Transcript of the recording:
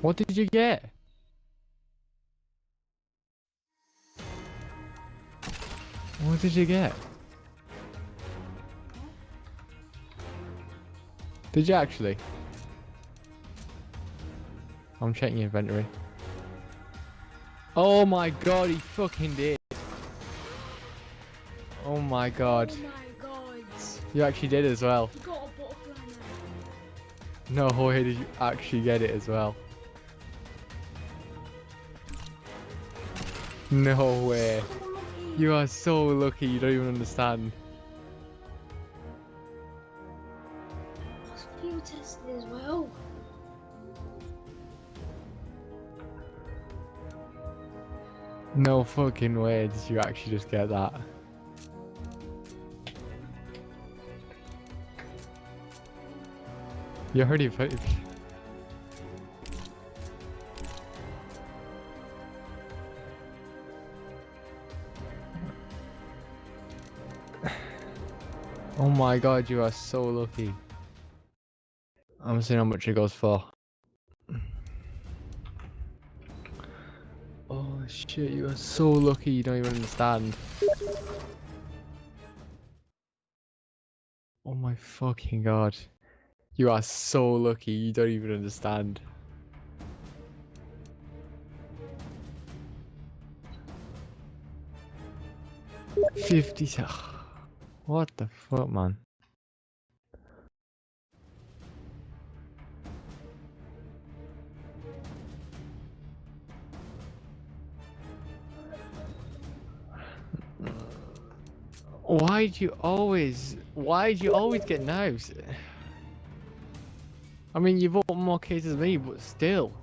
What did you get? What did you get? Did you actually? I'm checking your inventory. Oh my god, he fucking did. Oh my god. Oh my god. You actually did as well. You got a butterfly now. No way did you actually get it as well. No way. So lucky. You are so lucky, you don't even understand. That's field tested as well. No fucking way did you actually just get that. You already put it. Oh my god, you are so lucky. I'm seeing how much it goes for. Oh shit, you are so lucky, you don't even understand. Oh my fucking god. You are so lucky, you don't even understand. $50. What the fuck, man? Why do you always get knives? I mean, you've opened more cases than me, but still.